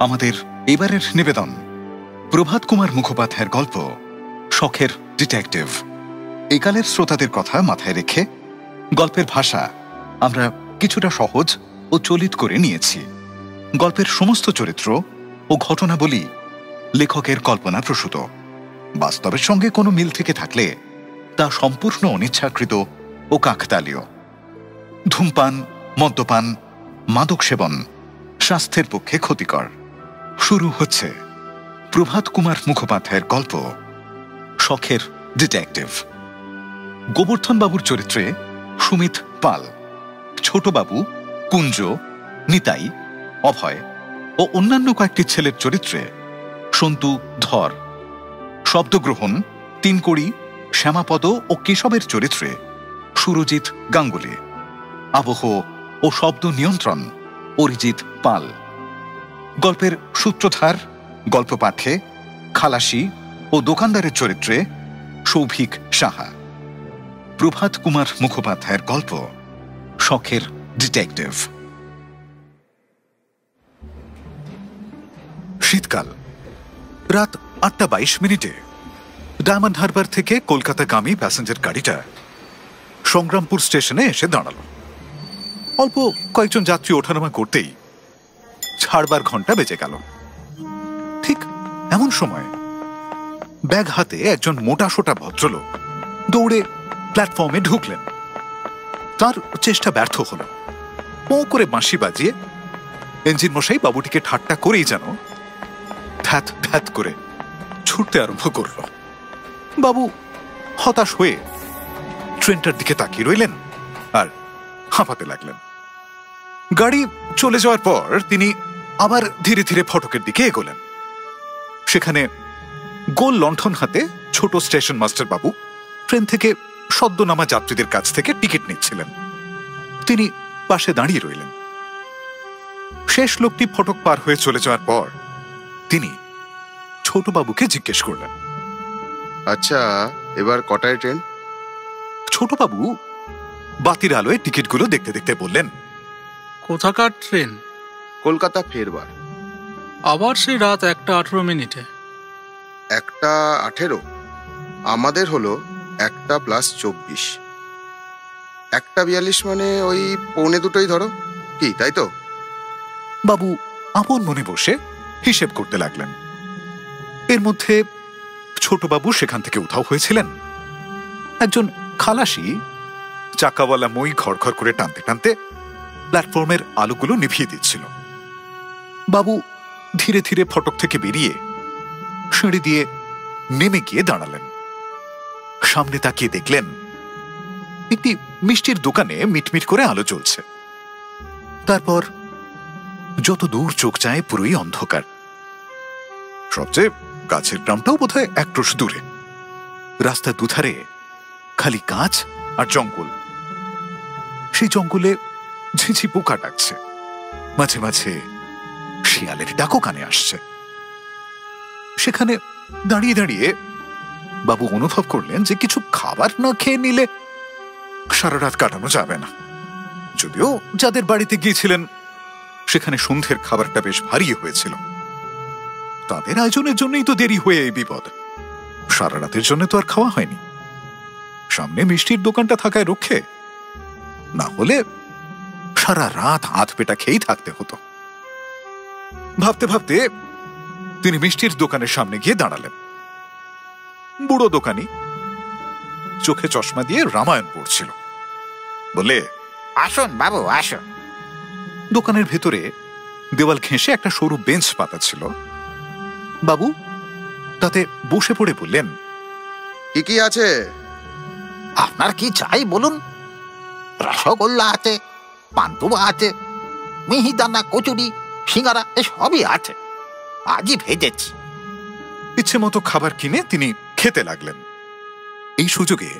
আমাদের এবারের নিবেদন প্রভাত কুমার মুখোপাধ্যায়ের গল্প শখের ডিটেকটিভ। একালের শ্রোতাদের কথা মাথায় রেখে গল্পের ভাষা আমরা কিছুটা সহজ ও চলিত করে নিয়েছি। গল্পের সমস্ত চরিত্র ও ঘটনাবলী লেখকের কল্পনা প্রসূত। বাস্তবের সঙ্গে কোনো মিল থেকে থাকলে তা সম্পূর্ণ অনিচ্ছাকৃত ও কাকতালীয়। ধূমপান, মদ্যপান, মাদক সেবন স্বাস্থ্যের পক্ষে ক্ষতিকর। শুরু হচ্ছে প্রভাত কুমার মুখোপাধ্যায়ের গল্প শখের ডিটেকটিভ। গোবর্ধন বাবুর চরিত্রে সুমিত পাল, ছোটবাবু, কুঞ্জ, নিতাই, অভয় ও অন্যান্য কয়েকটি ছেলের চরিত্রে সন্তু ধর, শব্দগ্রহণ, তিনকড়ি, শ্যামাপদ ও কেশবের চরিত্রে সুরজিৎ গাঙ্গুলি, আবহ ও শব্দ নিয়ন্ত্রণ অরিজিৎ পাল। গল্পের সূত্রধার, গল্প পাঠে খালাসি ও দোকানদারের চরিত্রে সৌভিক সাহা। প্রভাত কুমার মুখোপাধ্যায়ের গল্প শখের ডিটেকটিভ। শীতকাল, রাত 8:22 ডায়মন্ড হারবার থেকে কলকাতাগামী প্যাসেঞ্জার গাড়িটা সংগ্রামপুর স্টেশনে এসে দাঁড়াল। অল্প কয়েকজন যাত্রী ওঠানামা করতেই ছাড়বার ঘন্টা বেজে গেল। ঠিক এমন সময় ব্যাগ হাতে একজন মোটাসোটা ভদ্রলোক দৌড়ে প্ল্যাটফর্মে ঢুকলেন। তার চেষ্টা ব্যর্থ হল। পো করে বাঁশি বাজিয়ে ইঞ্জিন মশাই বাবুটিকে ঠাট্টা করেই যেন ধ্যাত ধ্যাত করে ছুটতে আরম্ভ করল। বাবু হতাশ হয়ে ট্রেনটার দিকে তাকিয়ে রইলেন আর হাঁপাতে লাগলেন। গাড়ি চলে যাওয়ার পর তিনি আবার ধীরে ধীরে ফটকের দিকে এগোলেন। সেখানে গোল লণ্ঠন হাতে ছোট স্টেশন মাস্টার বাবু ট্রেন থেকে সদ্য নামা যাত্রীদের কাছ থেকে টিকিট নিচ্ছিলেন। তিনি পাশে দাঁড়িয়ে রইলেন। শেষ লোকটি ফটক পার হয়ে চলে যাওয়ার পর তিনি ছোটবাবুকে জিজ্ঞেস করলেন, আচ্ছা, এবার কটায় ট্রেন? ছোটবাবু বাতির আলোয় টিকিটগুলো দেখতে দেখতে বললেন, কোথাকার ট্রেন? কলকাতা ফেরবার। আবার সেই রাত 1:18। 1:18? আমাদের হলো 1+24। 1:42 মানে ওই 1:45 ধরো, কি তাই তো? বাবু আপন মনে বসে হিসেব করতে লাগলেন। এর মধ্যে ছোটবাবু সেখান থেকে উধাও হয়েছিলেন। একজন খালাসি চাকাওয়ালা মই ঘড়ঘড় করে টানতে টানতে প্ল্যাটফর্মের আলোগুলো নিভিয়ে দিচ্ছিল। বাবু ধীরে ধীরে ফটক থেকে বেরিয়ে সিঁড়ি দিয়ে নেমে গিয়ে দাঁড়ালেন। সামনে তাকিয়ে দেখলেন একটি মিষ্টির দোকানে মিটমিট করে আলো জ্বলছে। তারপর যত দূর চোখ যায় পুরোই অন্ধকার। সবচেয়ে কাছের গ্রামটাও বোধহয় 1 ক্রোশ দূরে। রাস্তার দুধারে খালি গাছ আর জঙ্গল। সেই জঙ্গলে ঝিঝি পোকা ডাকছে, মাঝে মাঝে শিয়ালের ডাকও কানে আসছে। সেখানে দাঁড়িয়ে দাঁড়িয়ে বাবু অনুভব করলেন যে কিছু খাবার না খেয়ে নিলে সারা রাত কাটানো যাবে না। যদিও যাদের বাড়িতে গিয়েছিলেন সেখানে সন্ধ্যের খাবারটা বেশ ভারী হয়েছিল। তাদের আয়োজনের জন্যই তো দেরি হয়ে এই বিপদ। সারা রাতের জন্য তো আর খাওয়া হয়নি। সামনে মিষ্টির দোকানটা থাকায় রক্ষে, না হলে সারা রাত হাত পেটা খেয়েই থাকতে হতো। ভাবতে ভাবতে তিনি মিষ্টির দোকানের সামনে গিয়ে দাঁড়ালেন। বুড়ো দোকানি চোখে চশমা দিয়ে রামায়ণ পড়ছিল। বলে, আসুন বাবু আসুন। দোকানের ভেতরে দেওয়াল ঘেঁষে একটা সরু বেঞ্চ পাতা ছিল। বাবু তাতে বসে পড়ে বললেন, কি কি আছে? আপনার কি চাই বলুন। রসগোল্লা আছে, পান্তুয়া আছে, মিহিদানা, কচুরি, সিঙ্গারা সবই আছে। আজই ভেজেছি। ইচ্ছে মতো খাবার কিনে তিনি খেতে লাগলেন। এই সুযোগে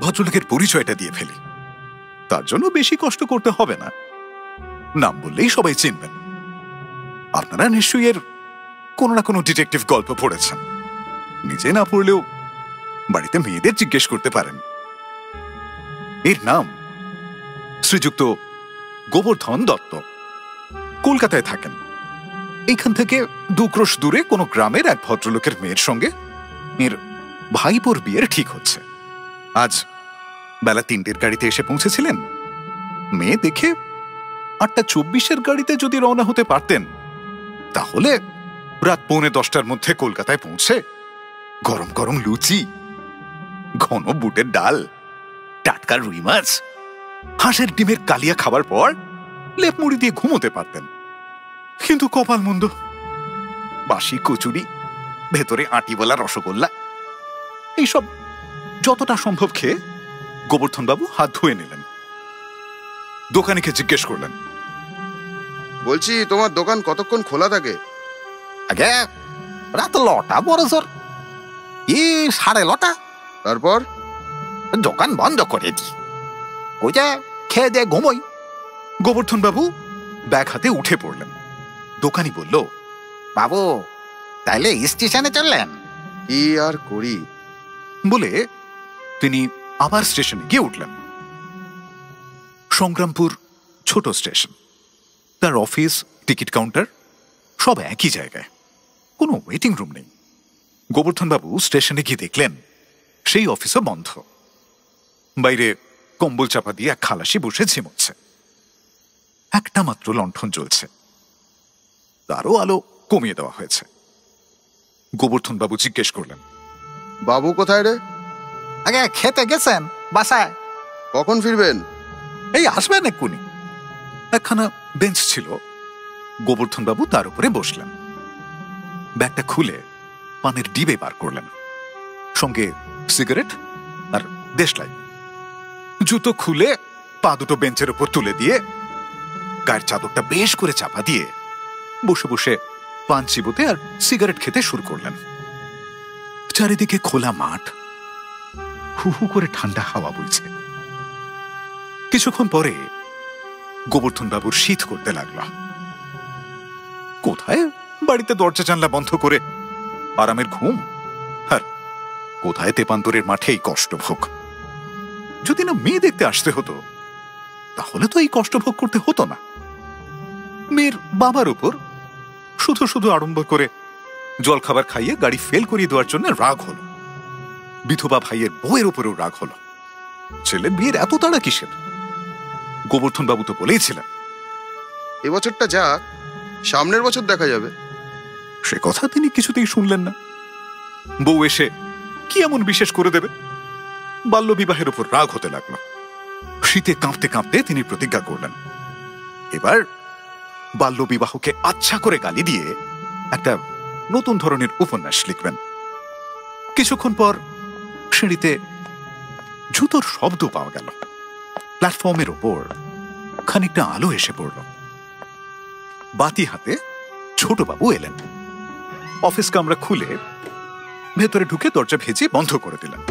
ভদ্রলোকের পরিচয়টা দিয়ে ফেলি। তার জন্য বেশি কষ্ট করতে হবে না। নাম বললেই সবাই চিনবেন। আপনারা নিশ্চয়ই এর কোনো না কোনো ডিটেকটিভ গল্প পড়েছেন। নিজে না পড়লেও বাড়িতে মেয়েদের জিজ্ঞেস করতে পারেন। এর নাম শ্রীযুক্ত গোবর্ধন দত্ত। কলকাতায় থাকেন। এইখান থেকে 2 ক্রোশ দূরে কোনো গ্রামের এক ভদ্রলোকের মেয়ের সঙ্গে এর ভাইপোর বিয়ের ঠিক হচ্ছে। আজ বেলা 3টের গাড়িতে এসে পৌঁছেছিলেন। মেয়ে দেখে 8:24 গাড়িতে যদি রওনা হতে পারতেন, তাহলে রাত 9:45 মধ্যে কলকাতায় পৌঁছে গরম গরম লুচি, ঘন বুটের ডাল, টাটকা রুই মাছ, হাঁসের ডিমের কালিয়া খাবার পর লেপ মুড়ি দিয়ে ঘুমোতে পারতেন। কিন্তু কপাল মন্দ, বাসি কচুরি, ভেতরে আটিওয়ালা রসগোল্লা, এইসব যতটা সম্ভব খেয়ে গোবর্ধন বাবু হাত ধুয়ে নিলেন। দোকানিকে জিজ্ঞেস করলেন, বলছি তোমার দোকান কতক্ষণ খোলা থাকে? আগে রাত 9টা বড় জোর, 9:30। তারপর দোকান বন্ধ করে দিই, ওই যে খেয়ে দিয়ে ঘুমোই। গোবর্ধন বাবু ব্যাগ হাতে উঠে পড়লেন। দোকানি বলল, বাবু তাইলে স্টেশনে চললেন? কি আর করি বলে তিনি আবার স্টেশনে গিয়ে উঠলেন। সংগ্রামপুর ছোট স্টেশন, তার অফিস, টিকিট কাউন্টার সব একই জায়গায়, কোনো ওয়েটিং রুম নেই। গোবর্ধন বাবু স্টেশনে গিয়ে দেখলেন সেই অফিসও বন্ধ। বাইরে কম্বল চাপা দিয়ে এক খালাসি বসে ঝিমোচ্ছে। একটা মাত্র লণ্ঠন জ্বলছে, তারও আলো কমিয়ে দেওয়া হয়েছে। গোবর্ধন বাবু জিজ্ঞেস করলেন, বাবু কোথায় রে? আগে খেতে গেছেন বাসায়। কখন ফিরবেন? এই আসবেন এক্ষুনি। একখানা বেঞ্চ ছিল, গোবর্ধন বাবু তার উপরে বসলেন। ব্যাগটা খুলে পানের ডিবে বার করলেন, সঙ্গে সিগারেট আর দেশলাই। জুতো খুলে পা দুটো বেঞ্চের উপর তুলে দিয়ে গায়ের চাদরটা বেশ করে চাপা দিয়ে বসে বসে পান চিবোতে আর সিগারেট খেতে শুরু করলেন। চারিদিকে খোলা মাঠ, হু হু করে ঠান্ডা হাওয়া বইছে। কিছুক্ষণ পরে গোবর্ধন বাবুর শীত করতে লাগলো। কোথায় বাড়িতে দরজা জানলা বন্ধ করে আরামের ঘুম, আর কোথায় তেপান্তরের মাঠে এই কষ্টভোগ। যদি না মেয়ে দেখতে আসতে হতো, তাহলে তো এই কষ্টভোগ করতে হতো না। মেয়ের বাবার উপর শুধু শুধু আড়ম্বর করে জল খাবার খাইয়ে গাড়ি ফেল করিয়ে দেওয়ার জন্য রাগ হলো। বিধবা ভাইয়ের বউয়ের উপরেও রাগ হলো। ছেলের বিয়ের এত তাড়া কিসের? গোবর্ধন বাবু তো বলেইছিলেন, এবছরটা যাক, সামনের বছর দেখা যাবে। সে কথা তিনি কিছুতেই শুনলেন না। বউ এসে কি এমন বিশেষ করে দেবে? বাল্য বিবাহের উপর রাগ হতে লাগলো। শীতে কাঁপতে কাঁপতে তিনি প্রতিজ্ঞা করলেন, এবার বাল্য বিবাহকে আচ্ছা করে গালি দিয়ে একটা নতুন ধরনের উপন্যাস লিখবেন। কিছুক্ষণ পর সিঁড়িতে জুতোর শব্দ পাওয়া গেল। প্ল্যাটফর্মের ওপর খানিকটা আলো এসে পড়ল। বাতি হাতে ছোটবাবু এলেন। অফিস কামরা খুলে ভেতরে ঢুকে দরজা ভেজে বন্ধ করে দিলেন।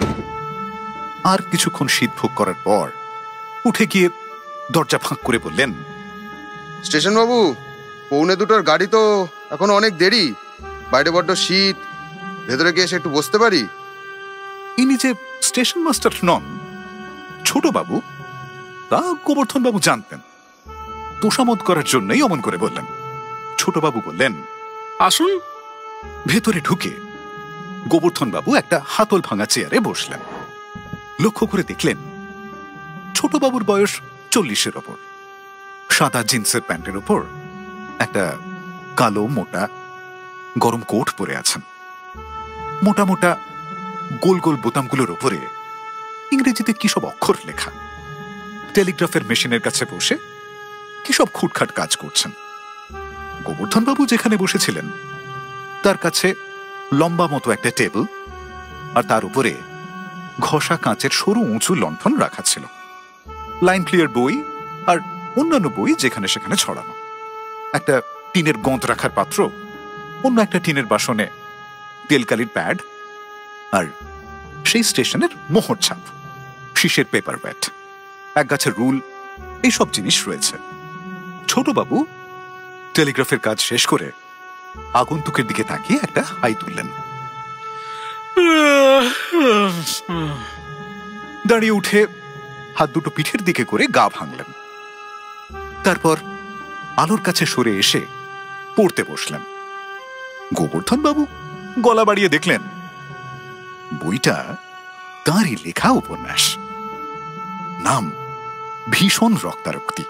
আর কিছুক্ষণ শীত ভোগ করার পর উঠে গিয়ে দরজা ফাঁক করে বললেন, স্টেশন বাবু, 1:45 গাড়ি তো এখন অনেক দেরি, বাইরে বড্ড শীত, ভেতরে গিয়ে এসে একটু বসতে পারি? ইনি যে স্টেশন মাস্টার নন, ছোট বাবু, তা গোবর্ধন বাবু জানতেন। তোষামত করার জন্যই অমন করে বললেন। ছোট বাবু বললেন, আসুন। ভেতরে ঢুকে গোবর্ধন বাবু একটা হাতল ভাঙা চেয়ারে বসলেন। লক্ষ্য করে দেখলেন ছোট বাবুর বয়স 40-এর ওপর। সাদা জিন্সের প্যান্টের ওপর একটা কালো মোটা গরম কোট পরে আছেন। মোটা মোটা গোল গোল বোতামগুলোর উপরে ইংরেজিতে কি সব অক্ষর লেখা। টেলিগ্রাফের মেশিনের কাছে বসে কি সব খুটখাট কাজ করছেন। গোবর্ধন বাবু যেখানে বসেছিলেন তার কাছে লম্বা মতো একটা টেবিল, আর তার উপরে ঘষা কাঁচের সরু উঁচু লণ্ঠন রাখা ছিল। লাইন ক্লিয়ার বই আর অন্যান্য বই যেখানে সেখানে ছড়ানো। একটা টিনের গোঁদ রাখার পাত্র, অন্য একটা টিনের বাসনে তেলকালির প্যাড, আর সেই স্টেশনের মোহর ছাপ, শীষের পেপার ব্যাট, এক গাছের রুল, এইসব জিনিস রয়েছে। ছোটবাবু টেলিগ্রাফের কাজ শেষ করে আগন্তুকের দিকে তাকিয়ে একটা হাই তুললেন। দাঁড়িয়ে উঠে হাত দুটো পিঠের দিকে করে গা ভাঙলেন। তারপর আলোর কাছে সরে এসে পড়তে বসলেন। গোবর্ধন বাবু গলা বাড়িয়ে দেখলেন বইটা তাঁরই লেখা উপন্যাস। নাম ভীষণ রক্তারক্তি।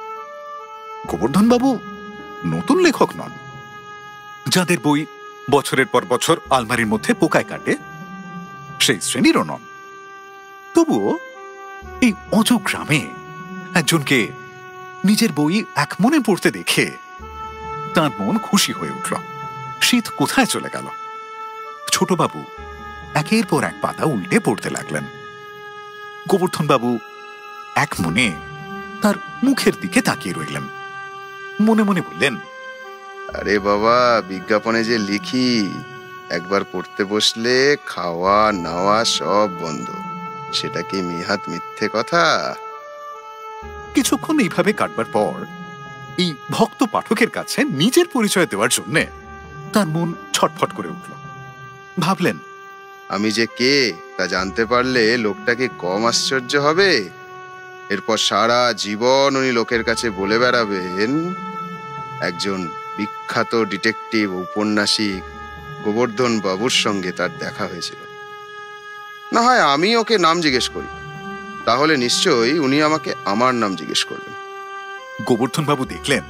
গোবর্ধন বাবু নতুন লেখক নন, যাদের বই বছরের পর বছর আলমারির মধ্যে পোকায় কাটে সেই শ্রেণীরও নন। তবুও এই অজ গ্রামে একজনকে নিজের বই এক মনে পড়তে দেখে তার মন খুশি হয়ে উঠল। শীত কোথায় চলে গেল। ছোটবাবু একের পর এক পাতা উল্টে পড়তে লাগলেন। গোবর্ধন বাবু এক মনে তার মুখের দিকে তাকিয়ে রইলেন। মনে মনে বললেন, আরে বাবা, বিজ্ঞাপনে যে লিখি একবার পড়তে বসলে খাওয়া নাওয়া সব বন্ধ, সেটা কি মিহাত মিথ্যে কথা? কিছুক্ষণ এইভাবে কাটবার পর এই ভক্ত পাঠকের কাছে নিজের পরিচয় দেওয়ার জন্য তার মন ছটফট করে উঠল। ভাবলেন, আমি যে কে তা জানতে পারলে লোকটাকে কম আশ্চর্য হবে? এরপর সারা জীবন উনি লোকের কাছে বলে বেড়াবেন একজন বিখ্যাত ডিটেকটিভ উপন্যাসিক গোবর্ধন বাবুর সঙ্গে তার দেখা হয়েছিল। না হয় আমি ওকে নাম জিজ্ঞেস করি, তাহলে নিশ্চয়ই উনি আমাকে আমার নাম জিজ্ঞেস করবেন। গোবর্ধন বাবু দেখলেন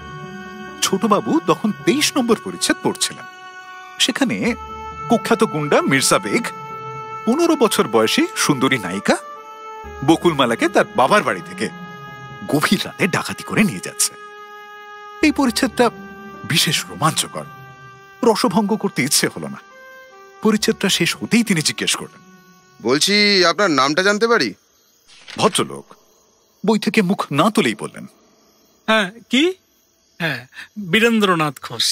ছোটবাবু তখন 23 নম্বর পরিচ্ছেদ পড়ছিলেন। সেখানে কুখ্যাত গুন্ডা মির্জা বেগ 15 বছর বয়সী সুন্দরী নায়িকা বকুলমালাকে তার বাবার বাড়ি থেকে গভীর রাতে ডাকাতি করে নিয়ে যাচ্ছে। এই পরিচ্ছেদটা বিশেষ রোমাঞ্চকর। রসভঙ্গ করতে ইচ্ছে হলো না। পরিচ্ছেদটা শেষ হতেই তিনি জিজ্ঞেস করলেন, বলছি আপনার নামটা জানতে পারি? ভদ্রলোক বই থেকে মুখ না তুলেই বললেন, হ্যাঁ, কি? হ্যাঁ, বীরেন্দ্রনাথ ঘোষ।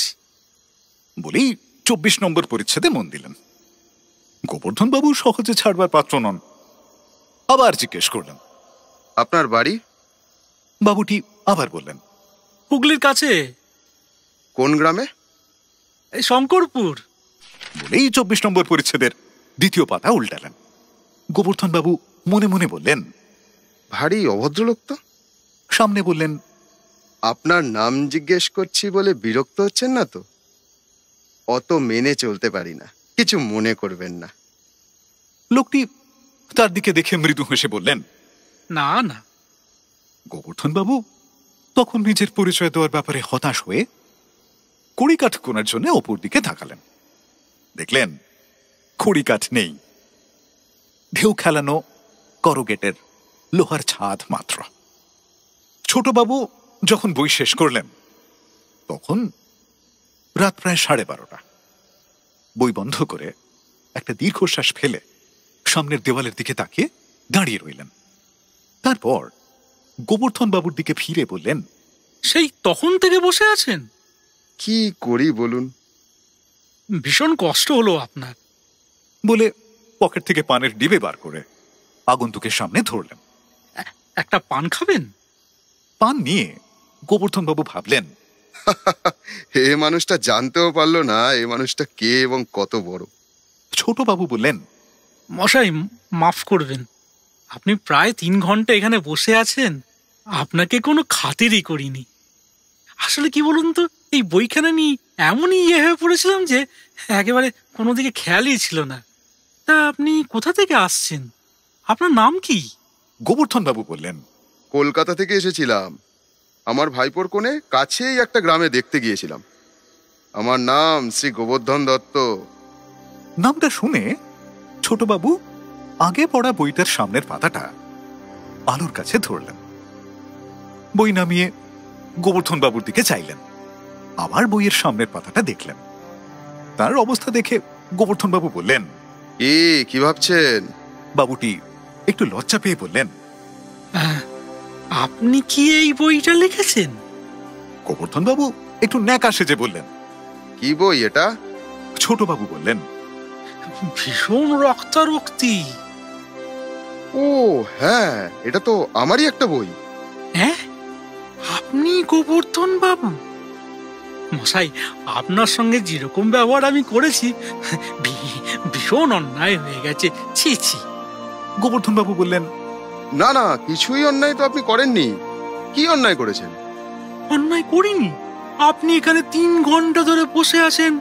বলেই 24 নম্বর পরিচ্ছেদে মন দিলেন। গোবর্ধন বাবু সহজে ছাড়বার পাত্র নন। আবার জিজ্ঞেস করলেন, আপনার বাড়ি? বাবুটি আবার বললেন, হুগলির কাছে, কোন গ্রামে? এই শঙ্করপুর। বলেই 24 নম্বর পরিচ্ছেদের দ্বিতীয় পাতা উল্টালেন। গোবর্ধন বাবু মনে মনে বললেন, ভারী অভদ্রলোক তো। সামনে বললেন, আপনার নাম জিজ্ঞেস করছি বলে বিরক্ত হচ্ছেন না তো? অত মেনে চলতে পারি না, কিছু মনে করবেন না। লোকটি তার দিকে দেখে মৃদু হেসে বললেন, না না। গোবর্ধন বাবু তখন নিজের পরিচয় দেওয়ার ব্যাপারে হতাশ হয়ে কড়িকাঠ কোনার জন্য অপর দিকে তাকালেন। দেখলেন কড়িকাঠ নেই, ঢেউ খেলানো করগেটের লোহার ছাদ মাত্র। ছোটবাবু যখন বই শেষ করলেন তখন রাত প্রায় 12:30। বই বন্ধ করে একটা দীর্ঘশ্বাস ফেলে সামনের দেওয়ালের দিকে তাকিয়ে দাঁড়িয়ে রইলেন। তারপর গোবর্ধন বাবুর দিকে ফিরে বললেন, সেই তখন থেকে বসে আছেন? কি করি বলুন? ভীষণ কষ্ট হলো আপনার। বলে পকেট থেকে পানের ডিবে বার করে আগন্তুকের সামনে ধরলেন। একটা পান খাবেন? পান নিয়ে গোবর্ধন বাবু ভাবলেন, এ মানুষটা জানতেও পারলো না এ মানুষটা কে এবং কত বড়। ছোট বাবু বললেন, মশাই মাফ করবেন, আপনি প্রায় 3 ঘন্টা এখানে বসে আছেন, আপনাকে কোনো খাতিরই করিনি। আসলে কি বলুন তো, এই বইখানা নিয়ে এমনই হয়ে পড়েছিলাম যে একেবারে কোনো দিকে খেয়ালই ছিল না। তা আপনি কোথা থেকে আসছেন? আপনার নাম কি? গোবর্ধন বাবু বললেন, কলকাতা থেকে এসেছিলাম। আমার ভাইপোর কোণে কাছেই একটা গ্রামে দেখতে গিয়েছিলাম। আমার নাম শ্রী গোবর্ধন দত্ত। নামটা শুনে ছোটবাবু আগে পড়া বইটার সামনের পাতাটা আলোর কাছে ধরলেন। বই নামিয়ে গোবর্ধন বাবুর দিকে চাইলেন। আবার বইয়ের সামনের পাতাটা দেখলেন। তার অবস্থা দেখে গোবর্ধন বাবু বললেন, কি ভাবছেন? বাবুটি একটু লজ্জা পেয়ে বললেন, আপনি কি এই বইটা লিখেছেন? গোবর্ধন বাবু একটু ন্যাকা সেজে বললেন, কি বই এটা? ছোট বাবু বললেন, ভীষণ রক্তারক্তি। ও হ্যাঁ, এটা তো আমারই একটা বই। হ্যাঁ, আপনি গোবর্ধন বাবু? মশাই, আপনার সঙ্গে যেরকম ব্যবহার আমি করেছি ভীষণ অন্যায় হয়ে গেছে। ছি ছি। গোবর্ধন বাবু বললেন, না না, কিছুই অন্যায় তো আপনি করেননি। কি অন্যায় করেছেন? অন্যায় করিনি। আপনি এখানে 3 ঘন্টা ধরে বসে আছেন,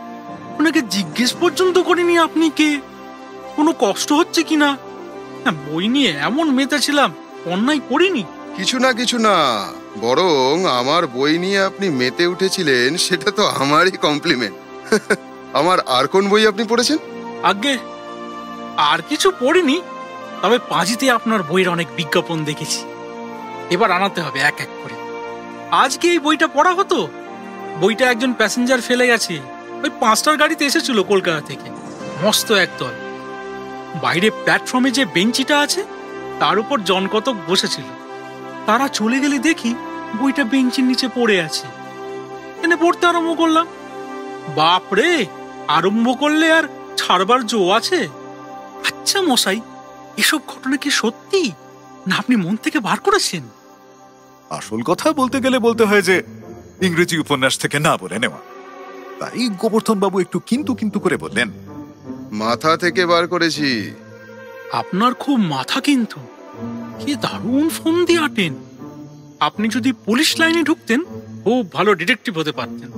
ওনাকে জিজ্ঞেস পর্যন্ত করিনি আপনি কে, কোনো কষ্ট হচ্ছে কিনা। বই নিয়ে এমন মেতেছিলাম, অন্যায় করিনি। কিছু না, বরং আমার বই নিয়ে আপনি মেতে উঠেছিলেন, সেটা তো আমারই কমপ্লিমেন্ট। আমার আর কোন বই আপনি পড়েছেন? আগে আর কিছু পড়িনি, তবে পাঁজিতে আপনার বইয়ের অনেক বিজ্ঞাপন দেখেছি। এবার আনাতে হবে এক এক করে। আজকে এই বইটা পড়া হতো। বইটা একজন প্যাসেঞ্জার ফেলে গেছে, ওই 5টার গাড়িতে এসেছিল কলকাতা থেকে, মস্ত একদল। বাইরে প্ল্যাটফর্মে যে বেঞ্চিটা আছে তার উপর জনকতক বসেছিল। তারা চলে গেলে দেখি বইটা বেঞ্চির নিচে পড়ে আছে। এনে পড়তে আরম্ভ করলাম। বাপরে, আরম্ভ করলে আর ছাড়বার জো আছে? আচ্ছা মশাই, এসব ঘটনা কি সত্যি না আপনি মন থেকে বার করেছেন? আসল কথা বলতে গেলে বলতে হয় যে ইংরেজি উপন্যাস থেকে না বলে নেওয়া। তাই গোবর্ধন বাবু একটু কিন্তু কিন্তু করে বললেন, মাথা থেকে বার করেছি। আপনার খুব মাথা কিন্তু, কি দারুণ ফোন দিয়ে আটেন। আপনি যদি পুলিশ লাইনে ঢুকতেন খুব ভালো ডিটেকটিভ হতে পারতেন।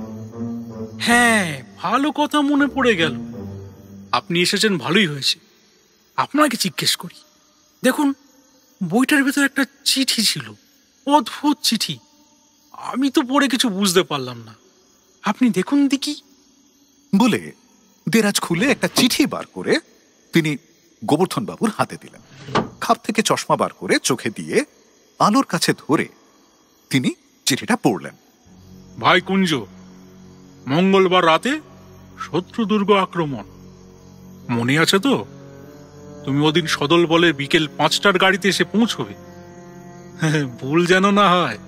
হ্যাঁ, ভালো কথা মনে পড়ে গেল। আপনি এসেছেন ভালোই হয়েছে। আপনাকে জিজ্ঞেস করি, দেখুন বইটার ভেতর একটা চিঠি ছিল, অদ্ভুত চিঠি। আমি তো পড়ে কিছু বুঝতে পারলাম না, আপনি দেখুন দেখি। বলে দেরাজ খুলে একটা চিঠি বার করে তিনি গোবর্ধন বাবুর হাতে দিলেন। খাপ থেকে চশমা বার করে চোখে দিয়ে আলোর কাছে ধরে তিনি চিঠিটা পড়লেন। ভাই কুঞ্জ, মঙ্গলবার রাতে শত্রু দুর্গ আক্রমণ। মনে আছে তো? তুমি ওদিন সদল বলে বিকেল 5টার গাড়িতে এসে পৌঁছবে। ভুল যেন না হয়।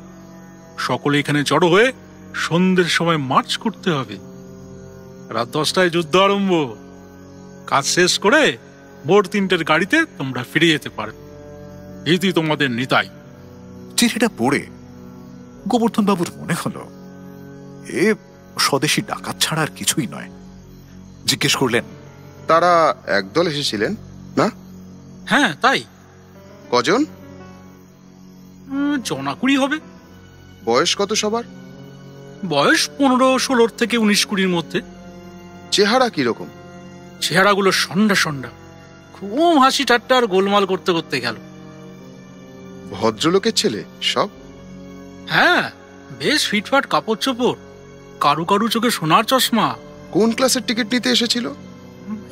সকলে এখানে জড়ো হয়ে সন্ধ্যের সময় মার্চ করতে হবে। রাত 10টায় যুদ্ধ আরম্ভ। কাজ শেষ করে ভোর 3টের গাড়িতে তোমরা ফিরে যেতে পারবে। ইতি তোমাদের নিতাই। চিঠিটা পড়ে গোবর্ধন বাবুর মনে হলো এ স্বদেশী ডাকাত ছাড়া আর কিছুই নয়। জিজ্ঞেস করলেন, তারা একদল এসেছিলেন না? হ্যাঁ তাই। কজন? জনাকুড়ি হবে। বয়স কত সবার? বয়স 15-16 থেকে 19-20 মধ্যে। চেহারা কিরকম? চেহারাগুলো সন্ডা সন্ডা, খুব হাসি ঠাট্টা আর গোলমাল করতে করতে গেল। ভদ্রলোকের ছেলে সব? হ্যাঁ, বেশ ফিটফাট কাপড় চোপড়, কারু কারু চোখে সোনার চশমা। কোন ক্লাসের টিকিট নিতে এসেছিল?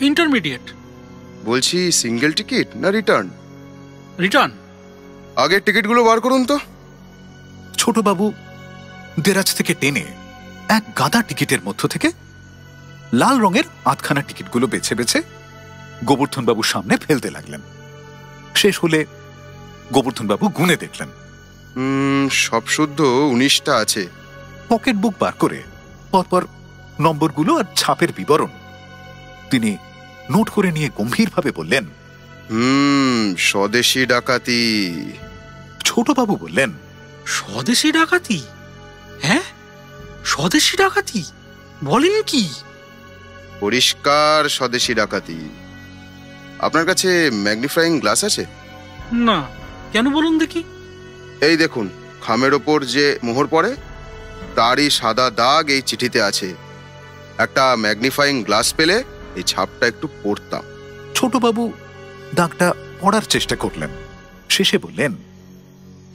ইন্টারমিডিয়েট। বলছি সিঙ্গেল টিকিট না রিটার্ন? রিটার্ন। আগের টিকিটগুলো বার করুন তো। ছোট বাবু দেরাজ থেকে টেনে এক গাদা টিকিটের মধ্য থেকে লাল রঙের 8খানা টিকিটগুলো বেছে বেছে গোবর্ধন বাবুর সামনে ফেলতে লাগলেন। শেষ হলে গোবর্ধন বাবু গুনে দেখলেন, সব শুদ্ধ 19টা আছে। পকেট বুক বার করে পরপর নম্বরগুলো আর ছাপের বিবরণ তিনি নোট করে নিয়ে গম্ভীরভাবে বললেন, স্বদেশী ডাকাতি। ছোট বাবু বললেন, স্বদেশী ডাকাতি? হ্যাঁ, স্বদেশী ডাকাতি বলেন কি? পরিষ্কার স্বদেশী ডাকাতি। আপনার কাছে ম্যাগনিফাইং গ্লাস আছে? না, কেন বলুন দেখি। এই দেখুন, খামের ওপর যে মোহর পড়ে তারই সাদা দাগ এই চিঠিতে আছে। একটা ম্যাগনিফাইং গ্লাস পেলে এই ছাপটা একটু পড়তাম। ছোট বাবু দাগটা পড়ার চেষ্টা করলেন, শেষে বললেন,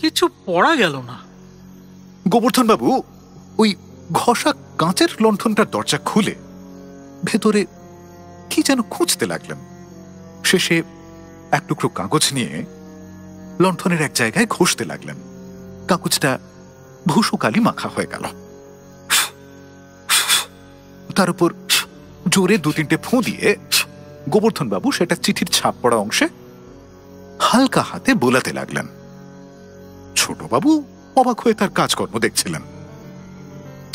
কিছু পড়া গেল না। গোবর্ধন বাবু ওই ঘষা কাঁচের লণ্ঠনটার দরজা খুলে ভেতরে কি যেন খুঁজতে লাগলেন। শেষে এক টুকরো কাগজ নিয়ে লণ্ঠনের এক জায়গায় ঘষতে লাগলেন। কাগজটা ভূষকালি মাখা হয়ে গেল। তার উপর জোরে 2-3টে ফোঁ দিয়ে গোবর্ধন বাবু সেটা চিঠির ছাপ পড়া অংশে হালকা হাতে বোলাতে লাগলেন। ছোট বাবু অবাক হয়ে তার কাজকর্ম দেখছিলেন।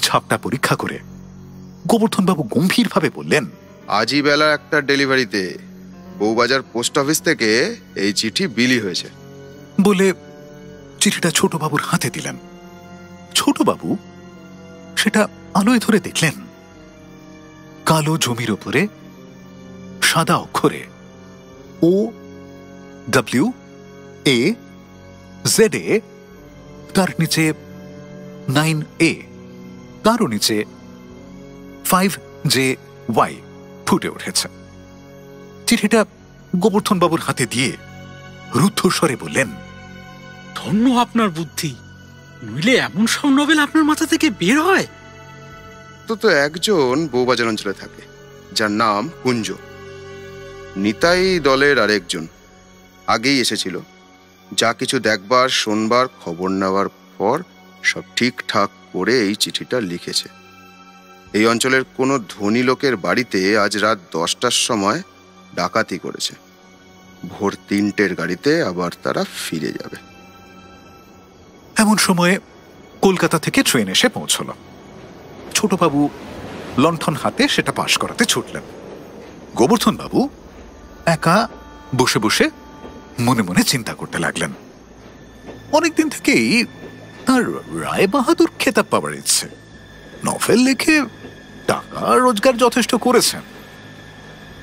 ছাপটা পরীক্ষা করে গোবর্ধন বাবু গম্ভীরভাবে বললেন, আজই বেলা একটা ডেলিভারিতে বউবাজার পোস্ট অফিস থেকে এই চিঠি বিলি হয়েছে। বলে চিঠিটা ছোট বাবুর হাতে দিলেন। ছোট বাবু সেটা আলোয় ধরে দেখলেন, কালো জমির উপরে সাদা অক্ষরে OWAZA, তার নিচে 9A, তারও নিচে 5JY ফুটে উঠেছে। চিঠিটা গোবর্ধন বাবুর হাতে দিয়ে রুদ্ধস্বরে বললেন, ধন্য আপনার বুদ্ধি, নইলে এমন সব নভেল আপনার মাথা থেকে বের হয়? তো একজন বউবাজার অঞ্চলে থাকে, যার নাম কুঞ্জ। নিতাই দলের আরেকজন আগেই এসেছিল। যা কিছু দেখবার, শোনবার, খবর নেওয়ার পর সব ঠিকঠাক করে এই চিঠিটা লিখেছে। এই অঞ্চলের কোনো ধনী লোকের বাড়িতে আজ রাত 10টার সময় ডাকাতি করেছে। ভোর 3টের গাড়িতে আবার তারা ফিরে যাবে। এমন সময়ে কলকাতা থেকে ট্রেন এসে পৌঁছল। ছোটবাবু লণ্ঠন হাতে সেটা পাশ করাতে ছুটলেন। গোবর্ধন বাবু একা বসে বসে মনে মনে চিন্তা করতে লাগলেন। অনেকদিন থেকেই তার রায় বাহাদুর খেতাব পাওয়ার ইচ্ছে। নভেল লিখে টাকা রোজগার যথেষ্ট করেছেন,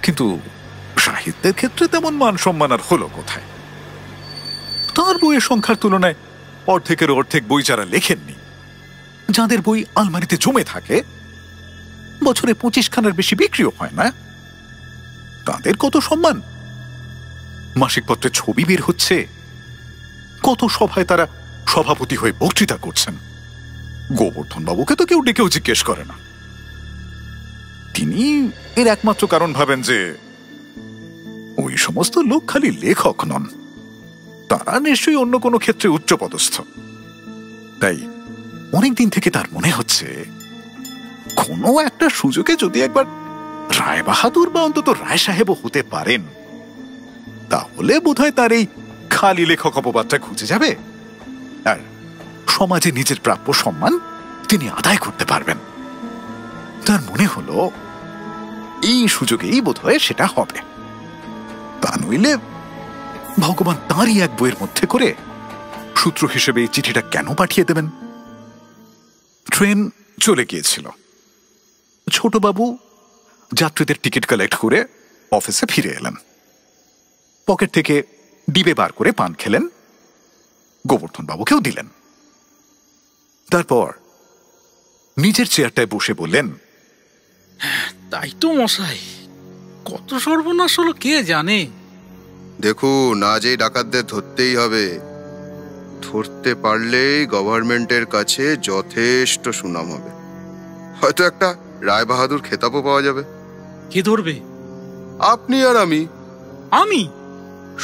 কিন্তু সাহিত্যের ক্ষেত্রে তেমন মান সম্মান আর হলো কোথায়? তার বইয়ের সংখ্যার তুলনায় অর্ধেকের অর্ধেক বই যারা লেখেননি, যাদের বই আলমারিতে জমে থাকে, বছরে 25খানার বেশি বিক্রিও হয় না, তাদের কত সম্মান। মাসিক পত্রে ছবি বের হচ্ছে, কত সভায় তারা সভাপতি হয়ে বক্তৃতা করছেন। গোবর্ধন বাবুকে তো কেউ ডেকেও জিজ্ঞেস করে না। তিনি এর একমাত্র কারণ ভাবেন যে ওই সমস্ত লোক খালি লেখক নন, তারা নিশ্চয়ই অন্য কোনো ক্ষেত্রে উচ্চপদস্থ। তাই অনেকদিন থেকে তার মনে হচ্ছে, কোনো একটা সুযোগে যদি একবার রায় বাহাদুর বা অন্তত রায় সাহেবও হতে পারেন, তাহলে বোধহয় তার এই খালি লেখক অপবাদটা ঘুচে যাবে, আর সমাজে নিজের প্রাপ্য সম্মান তিনি আদায় করতে পারবেন। তার মনে হলো এই সুযোগেই বোধহয় সেটা হবে। তা নইলে ভগবান তাঁরই এক বইয়ের মধ্যে করে সূত্র হিসেবে এই চিঠিটা কেন পাঠিয়ে দেবেন? ট্রেন চলে গিয়েছিল। ছোটবাবু যাত্রীদের টিকিট কালেক্ট করে অফিসে ফিরে এলেন। পকেট থেকে ডিবে বার করে পান খেলেন, গোবর্ধন বাবুকেও দিলেন। তারপর নিজের চেয়ারটায় বসে বললেন, তাই তো মশাই, কত সর্বনাশ হলো কে জানে। দেখুন, আজ এই ডাকাতদের ধরতেই হবে। ধরতে পারলেই গভর্নমেন্টের কাছে যথেষ্ট সুনাম হবে। হয়তো একটা রায় বাহাদুর খেতাবও পাওয়া যাবে। কে ধরবে? আপনি আর আমি। আমি?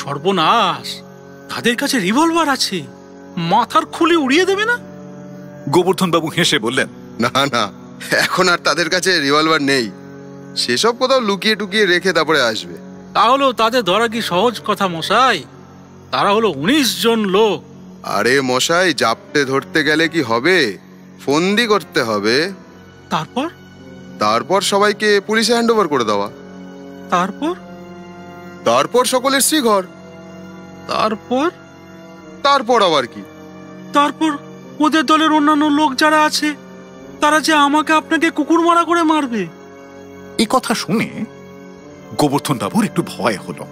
সর্বনাশ, তাদের কাছে রিভলভার আছে, মাথার খুলে উড়িয়ে দেবে না? গোবর্ধন বাবু হেসে বললেন, না না, এখন আর তাদের কাছে রিভলভার নেই। সেসব কোথাও লুকিয়ে টুকিয়ে রেখে তারপরে আসবে। তাহলেও তাদের ধরা কি সহজ কথা মশাই? তারা হলো 19 জন লোক। আরে মশাই, জাপটে ধরতে গেলে কি হবে? ফন্দি করতে হবে। তারপর? তারপর সবাইকে পুলিশে হ্যান্ড ওভার করে দেওয়া। তারপর? তারপর সকলের শ্রীঘর। তারপর? তারপর আবার কি? তারপর ওদের দলের অন্যান্য লোক যারা আছে, তারা যে আমাকে আপনাকে কুকুর মারা করে মারবে। এই কথা শুনে গোবর্ধন বাবুর একটু ভয় হলো।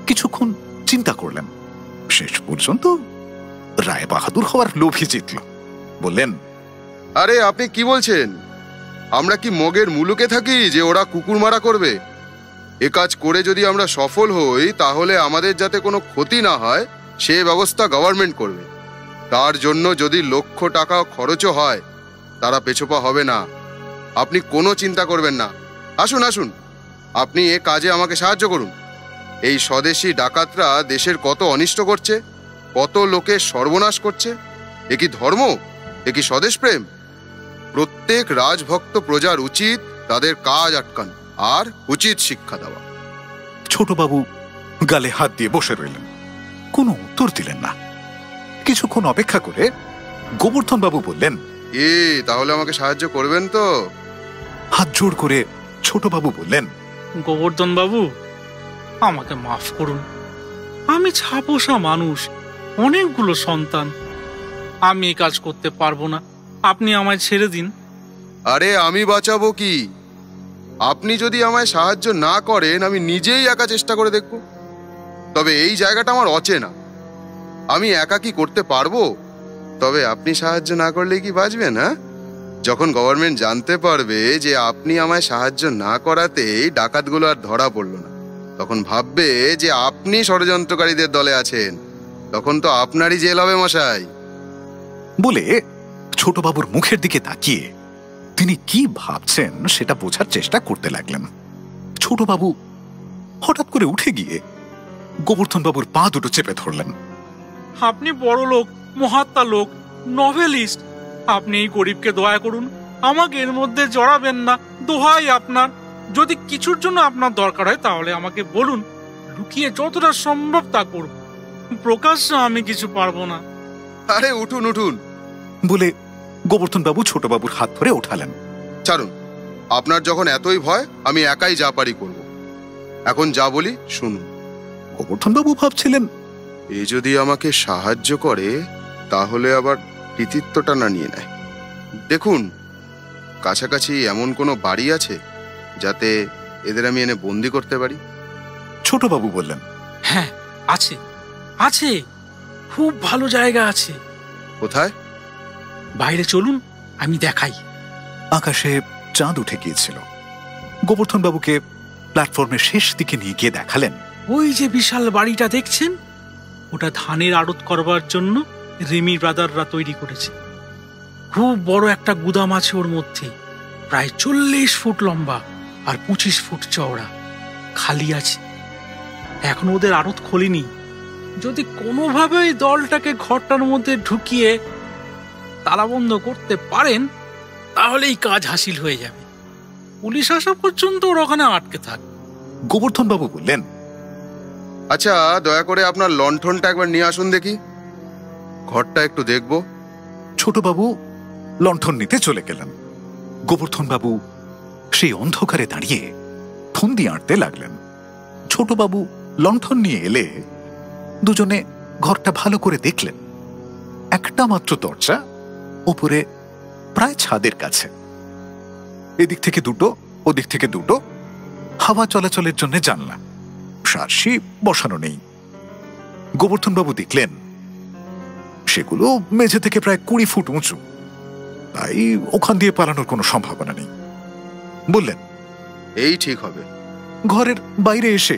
কিছুক্ষণ চিন্তা করলেন, শেষ পর্যন্ত রায় বাহাদুর হওয়ার লোভই জিতল। বললেন, আরে আপনি কি বলছেন? আমরা কি মগের মুলুকে থাকি যে ওরা কুকুর মারা করবে? এ কাজ করে যদি আমরা সফল হই, তাহলে আমাদের যাতে কোনো ক্ষতি না হয় সে ব্যবস্থা গভর্নমেন্ট করবে। তার জন্য যদি লক্ষ টাকা খরচও হয়, তারা পেছোপা হবে না। আপনি কোনো চিন্তা করবেন না। আসুন আসুন, আপনি এ কাজে আমাকে সাহায্য করুন। এই স্বদেশী ডাকাতরা দেশের কত অনিষ্ট করছে, কত লোকের সর্বনাশ করছে। এ কি ধর্ম? এ কি স্বদেশ প্রেম? প্রত্যেক রাজভক্ত প্রজার উচিত তাদের কাজ আটকানো আর উচিত শিক্ষা দেওয়া। ছোটবাবু গালে হাত দিয়ে বসে রইলেন, কোনো উত্তর দিলেন না। কিছুক্ষণ অপেক্ষা করে গোবর্ধন বাবু বললেন, তাহলে আমাকে সাহায্য করবেন তো? হাত জোড় করে ছোটবাবু বললেন, গোবর্ধন বাবু, আমাকে মাফ করুন। আমি ছাপোষা মানুষ, অনেকগুলো সন্তান। আমি এই কাজ করতে পারবো না, আপনি আমায় ছেড়ে দিন। আরে আমি বাঁচাবো কি? আপনি যদি আমায় সাহায্য না করেন, আমি নিজেই একা চেষ্টা করে দেখব। তবে এই জায়গাটা আমার অচেনা, আমি একা কি করতে পারবো? তবে আপনি সাহায্য না করলে কি বাঁচবেন? হ্যাঁ, যখন গভর্নমেন্ট জানতে পারবে যে আপনি আমায় সাহায্য না করাতেই ডাকাতগুলো আর ধরা পড়লো না, তখন ভাববে যে আপনি ষড়যন্ত্রকারীদের দলে আছেন। তখন তো আপনারই জেল হবে মশাই। বলে ছোটবাবুর মুখের দিকে তাকিয়ে তিনি কি ভাবছেন সেটা বোঝার চেষ্টা করতে লাগলেন। ছোটবাবু হঠাৎ করে উঠে গিয়ে গোবর্ধন বাবুর পা দুটো চেপে ধরলেন। আপনি বড় লোক, মহাত্মা লোক, নভেলিস্ট, আপনি এই গরিবকে দয়া করুন, আমাকে এর মধ্যে জড়াবেন না, দোহাই আপনার। যদি কিছুর জন্য আপনার দরকার হয় তাহলে আমাকে বলুন, লুকিয়ে যতটা সম্ভব তা করব, প্রকাশ্য আমি কিছু পারবো না। আরে উঠুন উঠুন বলে গোবর্ধন বাবু ছোটবাবুর হাত ধরে ওঠালেন। ছাড়ুন, আপনার যখন এতই ভয়, আমি একাই যা পারি করব। এখন যা বলি শুনুন। গোবর্ধন বাবু ভাবছিলেন, এ যদি আমাকে সাহায্য করে তাহলে আবার কৃতিত্বটা না নিয়ে নেয়। দেখুন, কাছাকাছি এমন কোনো বাড়ি আছে যাতে এদের আমি এনে বন্দি করতে পারি? ছোটবাবু বললেন, হ্যাঁ আছে, আছে, খুব ভালো জায়গা আছে। কোথায়? বাইরে চলুন, আমি দেখাই। আকাশে চাঁদ উঠে গিয়েছিল। গোবর্ধন বাবুকে প্ল্যাটফর্মের শেষ দিকে নিয়ে গিয়ে দেখালেন, ওই যে বিশাল বাড়িটা দেখছেন, ওটা ধানের আড়ত করবার জন্য রেমি ব্রাদাররা তৈরি করেছে। খুব বড় একটা গুদাম আছে ওর মধ্যে, প্রায় 40 ফুট লম্বা আর 25 ফুট চওড়া, খালি আছে। এখন ওদের আড়ত খোলেনি। যদি কোনোভাবে ওই দলটাকে ঘরটার মধ্যে ঢুকিয়ে তালাবন্ধ করতে পারেন তাহলেই কাজ হাসিল হয়ে যাবে। পুলিশ আসা পর্যন্ত ওর ওখানে আটকে থাক। গোবর্ধন বাবু বললেন, আচ্ছা, দয়া করে আপনার লণ্ঠনটা একবার নিয়ে আসুন দেখি, ঘরটা একটু দেখব। ছোটবাবু লণ্ঠন নিতে চলে গেলেন। গোবর্ধন বাবু সেই অন্ধকারে দাঁড়িয়ে ফন্দি আঁটতে লাগলেন। ছোটবাবু লণ্ঠন নিয়ে এলে দুজনে ঘরটা ভালো করে দেখলেন। একটা মাত্র দরজা, উপরে প্রায় ছাদের কাছে। এদিক থেকে দুটো, ওদিক থেকে দুটো, হাওয়া চলাচলের জন্য জানলা, সার্সি বসানো নেই। গোবর্ধন বাবু দেখলেন সেগুলো মেঝে থেকে প্রায় 20 ফুট উঁচু, তাই ওখান দিয়ে পালানোর কোনো সম্ভাবনা নেই। বললেন, এই ঠিক হবে। ঘরের বাইরে এসে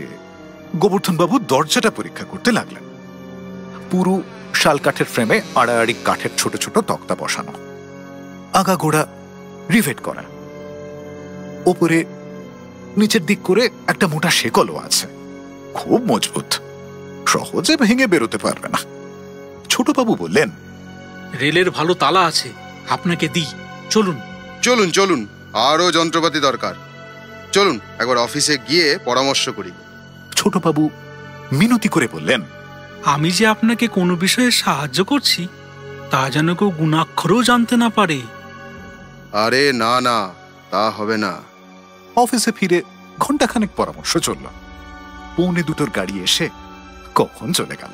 গোবর্ধন বাবু দরজাটা পরীক্ষা করতে লাগলেন। পুরো শাল কাঠের ফ্রেমে আড়াআড়ি কাঠের ছোট ছোট তক্তা বসানো, আগাগোড়া রিভেট করা। ওপরে নিচের দিক করে একটা মোটা শেকলও আছে, খুব মজবুত, সহজে ভেঙে বেরোতে পারবে না। ছোটবাবু বললেন, রেলের ভালো তালা আছে, আপনাকে দিই, চলুন। চলুন চলুন, আরো যন্ত্রপাতি দরকার। চলুন একবার অফিসে গিয়ে পরামর্শ করি। ছোটবাবু মিনতি করে বললেন, আমি যে আপনাকে কোনো বিষয়ে সাহায্য করছি তা যেন কেউ গুণাক্ষরেও জানতে না পারে। আরে না না, তা হবে না। অফিসে ফিরে ঘন্টাখানেক পরামর্শ চলল। 1:45 গাড়ি এসে কখন চলে গেল।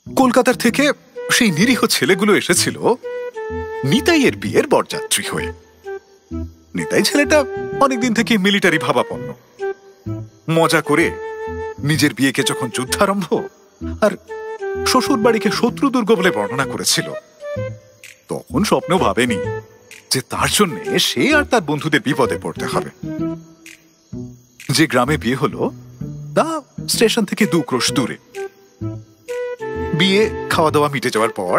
কলকাতার থেকে সেই নিরীহ ছেলেগুলো এসেছিল নিতাইয়ের বিয়ের বরযাত্রী হয়ে। নিতাই ছেলেটা অনেকদিন থেকে মিলিটারি ভাবাপন্ন। মজা করে নিজের বিয়েকে যখন যুদ্ধারম্ভ আর শ্বশুর বাড়িকে শত্রুদুর্গ বলে বর্ণনা করেছিল, তখন স্বপ্নেও ভাবেনি যে তার জন্য সে আর তার বন্ধুদের বিপদে পড়তে হবে। যে গ্রামে বিয়ে হলো তা স্টেশন থেকে 2 ক্রোশ দূরে। বিয়ে খাওয়া দাওয়া মিটে যাওয়ার পর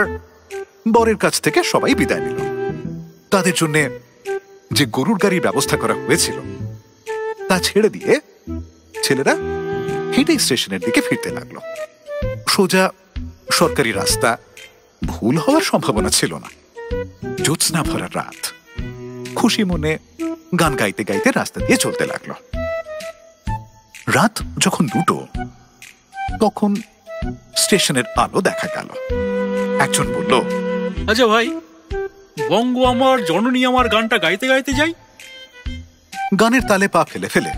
বরের কাছ থেকে সবাই বিদায় নিল। তাদের জন্য যে গরুর গাড়ির ব্যবস্থা করা হয়েছিল তা ছেড়ে দিয়ে ছেলেরা হেঁটে স্টেশনের দিকে ফিরতে লাগলো। সোজা সরকারি রাস্তা, ভুল হওয়ার সম্ভাবনা ছিল না। জ্যোৎস্না ভরা রাত, খুশি মনে গান গাইতে গাইতে রাস্তা দিয়ে চলতে লাগলো। রাত যখন 2টো, তখন স্টেশনের আলো দেখা গেল। একজন বলল, আচ্ছা ভাই, বঙ্গ আমার জননী আমার গানটা গাইতে গাইতে যাই। গানের তালে পা ফেলে ফেলে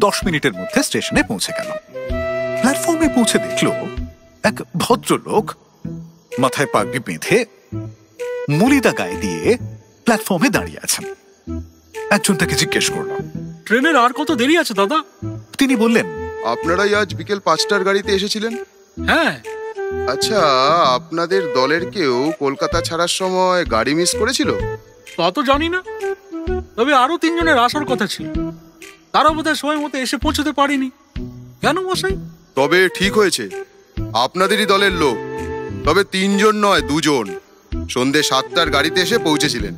10 মিনিটের মধ্যে স্টেশনে পৌঁছে গেল। প্ল্যাটফর্মে পৌঁছে দেখল এক ভদ্রলোক মাথায় পাগড়ি বেঁধে মুলিদা গায়ে দিয়ে প্ল্যাটফর্মে দাঁড়িয়ে আছেন। একজন তাকে জিজ্ঞেস করল, ট্রেনের আর কত দেরি আছে দাদা? তিনি বললেন, আপনারাই আজ বিকেল 5টার গাড়িতে এসেছিলেন? হ্যাঁ, আচ্ছা, আপনাদের দলের কেউ কলকাতা ছাড়ার সময় গাড়ি মিস করেছিল? তা তো জানি না, তবে আরো 3 জনের আসার কথা ছিল, তারা বোধহয় সময় মতো এসে পৌঁছতে পারেনি। কেন মশাই? তবে ঠিক হয়েছে, আপনাদেরই দলের লোক। তবে 3 জন নয়, 2 জন সন্ধে 7টার গাড়িতে এসে পৌঁছেছিলেন।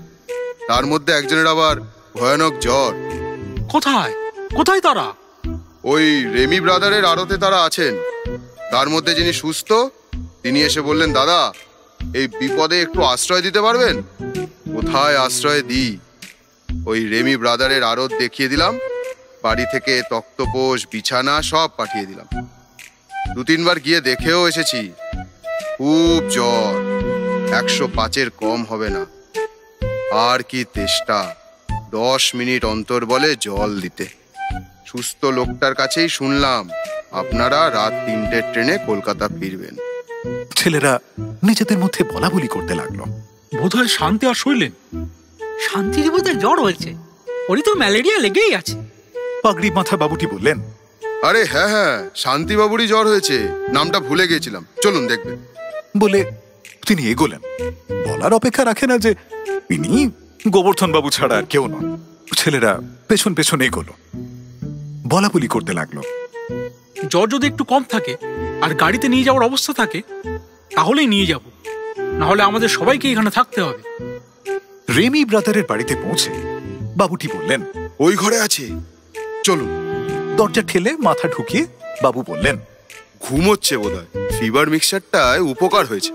তার মধ্যে একজনের আবার ভয়ানক জ্বর। কোথায় কোথায় তারা? ওই রেমি ব্রাদারের আড়তে তারা আছেন। তার মধ্যে যিনি সুস্থ, তিনি এসে বললেন, দাদা এই বিপদে একটু আশ্রয় দিতে পারবেন? কোথায় আশ্রয় দিই, ওই রেমি ব্রাদারের আড়ত দেখিয়ে দিলাম, বাড়ি থেকে তক্তপোষ বিছানা সব পাঠিয়ে দিলাম। 2-3 বার গিয়ে দেখেও এসেছি। খুব জ্বর, 105-এর কম হবে না। আর কি তেষ্টা, 10 মিনিট অন্তর বলে জল দিতে। সুস্থ লোকটার কাছেই শুনলাম আপনারা রাত 3টের ট্রেনে কলকাতা ফিরবেন। ছেলেরা নিজেদের মধ্যে বলা বলি করতে লাগলো। বোধহয় শান্তি আর শুইলেন। শান্তির বোধহয় জ্বর হয়েছে, ওরই তো ম্যালেরিয়া লেগেই আছে। পাগড়ি মাথা বাবুটি বললেন, আরে হ্যাঁ হ্যাঁ, শান্তিবাবুরই জ্বর হয়েছে, নামটা ভুলে গিয়েছিলাম, চলুন দেখবেন। বলে তিনি এগোলেন। বলার অপেক্ষা রাখে না যে তিনি গোবর্ধন বাবু ছাড়া আর কেউ নন। ছেলেরা পেছন পেছন এগোলো, বলা বলি করতে লাগলো। জ্বর যদি একটু কম থাকে আর গাড়িতে নিয়ে যাওয়ার অবস্থা থাকে, তাহলেই নিয়ে যাব, না হলে আমাদের সবাইকে এখানে থাকতে হবে। রেমি ব্রাদারের বাড়িতে পৌঁছে বাবুটি বললেন, ওই ঘরে আছে, চলুন। দরজা ঠেলে মাথা ঢুকিয়ে বাবু বললেন, ঘুমোচ্ছে বোধহয়, ফিভার মিক্সচারটায় উপকার হয়েছে,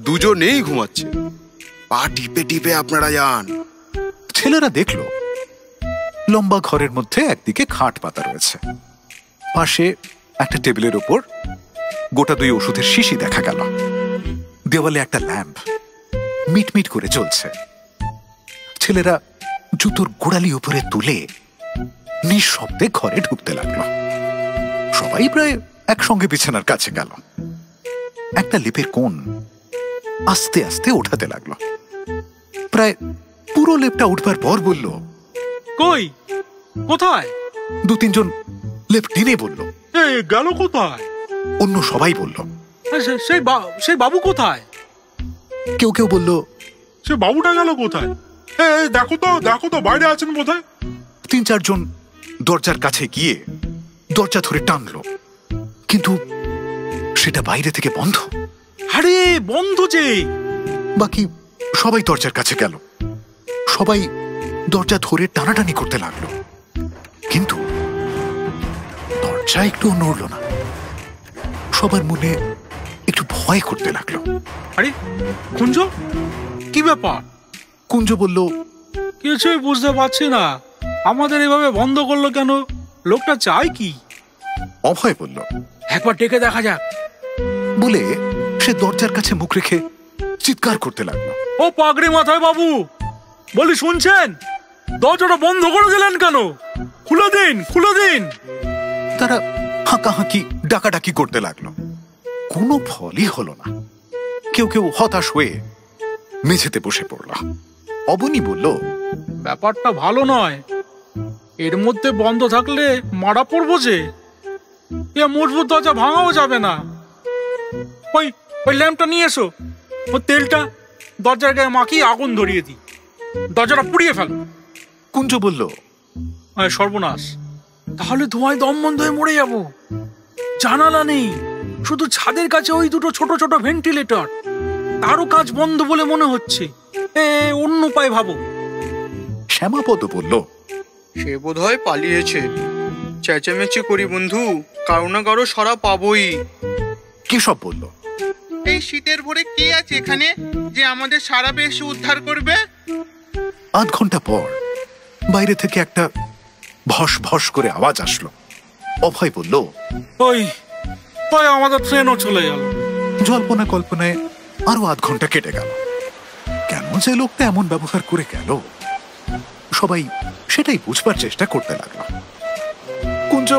দুজনেই ঘুমাচ্ছে। পা টিপে টিপে আপনারা যান। ছেলেরা দেখলো লম্বা ঘরের মধ্যে একদিকে খাট পাতা রয়েছে, পাশে একটা টেবিলের উপর গোটা 2 ওষুধের শিশি দেখা গেল। দেওয়ালে একটা ল্যাম্প মিটমিট করে জ্বলছে। ছেলেরা জুতোর গোড়ালি উপরে তুলে নিঃশব্দে ঘরে ঢুকতে লাগলো। সবাই প্রায় একসঙ্গে বিছানার কাছে গেল। একটা লেপের কোণ আস্তে আস্তে ওঠাতে লাগলো। প্রায় পুরো লেপটা উঠবার পর বলল, কই, কোথায়? 2-3 জন লেপ টেনে বলল। গেল কোথায়? অন্য সবাই বলল। সেই বাবু কোথায়? কেউ কেউ বলল, সে বাবুটা গেল কোথায়? দেখো তো বাইরে আছেন বোধহয়। 3-4 জন দরজার কাছে গিয়ে দরজা ধরে টানলো, কিন্তু সেটা বাইরে থেকে বন্ধ। আরে বন্ধ যে! বাকি সবাই দরজার কাছে গেল, সবাই দরজা ধরে টানাটানি করতে লাগলো, কিন্তু দরজা একটু নড়ল না। সবার মনে একটু ভয় করতে লাগলো। আরে কুঞ্জ, কি ব্যাপার? কুঞ্জ বলল, কিছুই বুঝতে পারছি না, আমাদের এভাবে বন্ধ করলো কেন? লোকটা চায় কি? অভয় বলল, একবার ডেকে দেখা যাক। বলে সে দরজার কাছে মুখ রেখে চিৎকার করতে লাগলো। ও পাগড়ি মাথায় বাবু, বলি শুনছেন? দরজাটা বন্ধ করে দিলেন কেন? খুলে দিন, খুলে দিন। তারা হাঁকাহাঁকি ডাকাডাকি করতে লাগলো, কোনো ফলই হলো না। কেউ কেউ হতাশ হয়ে মেঝেতে বসে পড়ল। অবনী বলল, ব্যাপারটা ভালো নয়, এর মধ্যে বন্ধ থাকলে মারা পড়বো যে। এ মজবুত দরজা ভাঙাও যাবে না। ওই ল্যাম্পটা নিয়ে এসো, ও তেলটা দরজার গায়ে মাখিয়ে আগুন ধরিয়ে দিই, দরজাটা পুড়িয়ে ফেল। কুঞ্জ বলল, সর্বনাশ, তাহলে ধোঁয়ায় দম বন্ধ হয়ে মরে যাব। জানালা নেই, শুধু ছাদের কাছে ওই 2টো ছোট ছোট ভেন্টিলেটর, তারও কাজ বন্ধ বলে মনে হচ্ছে। অন্য উপায় ভাবো। শ্যামাপদ বলল, সে বোধহয় পালিয়েছে। চেঁচামেচি করি বন্ধু, কারো না কারো সারা পাবোই। কেশব বলল, এই শীতের ভোরে কে আছে এখানে যে আমাদের সারা বেশি উদ্ধার করবে? আধ ঘন্টা পর বাইরে থেকে একটা ভস ভস করে আওয়াজ আসলো। অভয় বলল, ওই আমাদের ট্রেনও চলে গেল। জল্পনা কল্পনায় আরো আধ ঘন্টা কেটে গেল। কেন যে লোকটা এমন ব্যবহার করে গেল, সবাই সেটাই বুঝবার চেষ্টা করতে লাগলো। কুঞ্জ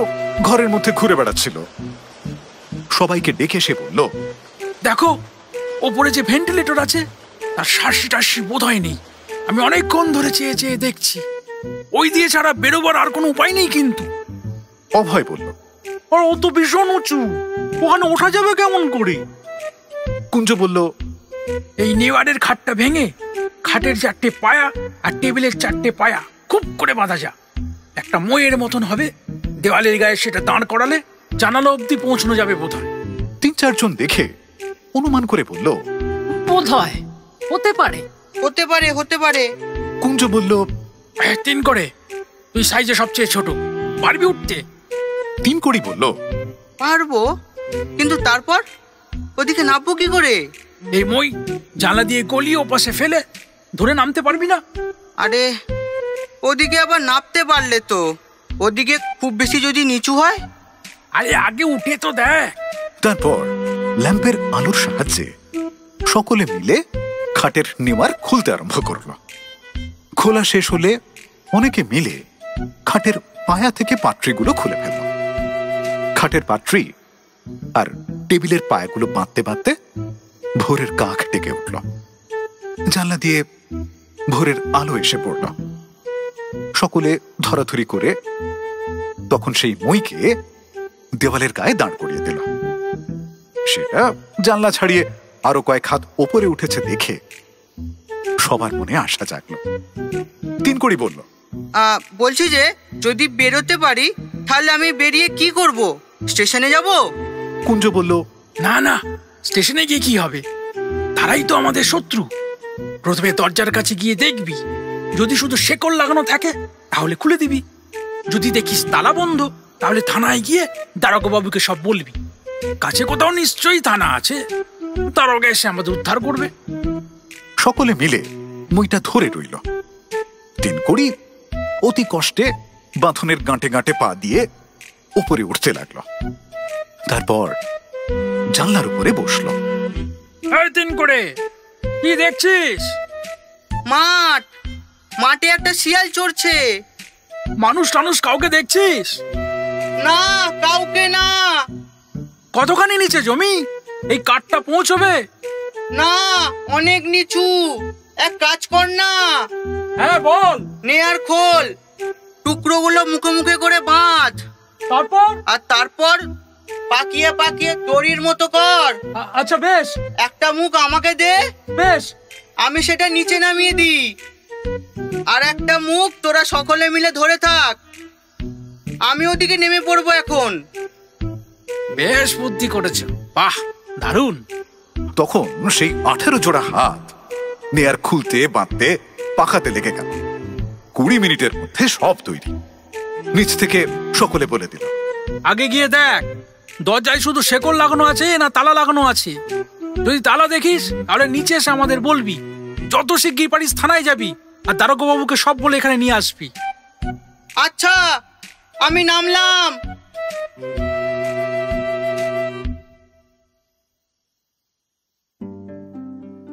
ঘরের মধ্যে ঘুরে বেড়াচ্ছিল। সবাইকে ডেকে সে বলল, দেখো ওপরে যে ভেন্টিলেটর আছে তার শাসি টাসি বোধ হয় নেই। আমি অনেকক্ষণ ধরে চেয়ে চেয়ে দেখছি, ওই দিয়ে ছাড়া বেরোবার আর কোনো উপায় নেই। কিন্তু অভয় বলল, ও তো ভীষণ উঁচু, ওখানে ওঠা যাবে কেমন করে? কুঞ্জ বলল, এই নেওয়ারের খাটটা ভেঙে খাটের 4টে পায়া আর টেবিলের 4টে পায়া খুব করে বাঁধা যা, একটা মইয়ের মতন হবে, দেওয়ালের গায়ে সেটা দাঁড় করালে জানালা অব্দি পৌঁছানো যাবে বোধ হয়। 3-4 জন দেখে অনুমান করে বলল, বোধ হয়, হতে পারে। হতে পারে, হতে পারে। কুঞ্জ বলল, 3 করে, তুই সাইজে সবচেয়ে ছোট, পারবি উঠতে? 3 কড়ি বলল, পারবো, কিন্তু তারপর ওদিকে নামবো কি করে? এই মই জানলা দিয়ে গলিয়ে ওপাশে ফেলে ধরে নামতে পারবি না? আরে ওদিকে আবার নামতে পারলে তো, ওদিকে খুব বেশি যদি নিচু হয়। আরে আগে উঠে তো দেখ। তারপর ল্যাম্পের আলোর সাহায্যে সকলে মিলে খাটের নেওয়ার খুলতে আরম্ভ করল। খোলা শেষ হলে অনেকে মিলে খাটের পায়া থেকে পাট্রিগুলো খুলে ফেলল। খাটের পাট্রি আর টেবিলের পায়াগুলো বাঁধতে বাঁধতে ভোরের কাক ডেকে উঠল। জানলা দিয়ে ভোরের আলো এসে পড়ল। সকলে ধরাধরি করে তখন সেই মইকে দেওয়ালের গায়ে দাঁড় করিয়ে দিল। সেটা জানলা ছাড়িয়ে আরো কয়েক হাত ওপরে উঠেছে দেখে সবার মনে আশা জাগলো। 3 কড়ি বলল, বলছি যে যদি বেরোতে পারি তাহলে আমি বেরিয়ে কি করব? স্টেশনে যাব? কুঞ্জ বলল, না না, স্টেশনে গিয়ে কি হবে? তারাই তো আমাদের শত্রু। প্রথমে দরজার কাছে গিয়ে দেখবি, যদি শুধু শেকল লাগানো থাকে তাহলে খুলে দিবি, যদি দেখিস তালা বন্ধ তাহলে থানায় গিয়ে দারোগা বাবুকে সব বলবি। কাছে কোথাও নিশ্চয়ই থানা আছে, দারোগা এসে আমাদের উদ্ধার করবে। সকলে মিলে মইটা ধরে রইল। 3 কড়ি অতি কষ্টে বাঁধনের গাঁটে গাঁটে পা দিয়ে উপরে উঠতে লাগলো। তারপর জানলার উপরে বসল। 3 করে, কি দেখছিস? মাঠে একটা শিয়াল চড়ছে। মানুষ টানুষ কাউকে দেখছিস? না, কাউকে না। কতখানি নিচে জমি? এই কাঠটা পৌঁছবে? না, অনেক নিচু। এক কাজ কর না। হ্যাঁ বল। নেয়ার খোল, টুকরোগুলো মুখে মুখে করে বাঁধ, তারপর পাকিয়ে পাকিয়ে দড়ির মতো কর। আচ্ছা বেশ। একটা মুখ আমাকে দে। বেশ। আমি সেটা নিচে নামিয়ে দিই। আর একটা মুখ তোরা সকলে মিলে ধরে থাক। আমি ওদিকে নেমে পড়বো এখন। বেশ বুদ্ধি করেছো, বাহ, দারুণ। তখন সেই 18 জোড়া হাত নেয়ার খুলতে বাঁধতে পাখাতে লেগে গেল। 20 মিনিটের মধ্যে সব তৈরি। নিচ থেকে সকলে বলে দিল, আগে গিয়ে দেখ দরজায় শুধু শেকল লাগানো আছে না তালা লাগানো আছে। যদি তালা দেখিস তাহলে নিচে এসে আমাদের বলবি। যত শিগগির পারিস থানায় যাবি আর দারোগা বাবুকে সব বলে এখানে নিয়ে আসবি। আচ্ছা, আমি নামলাম।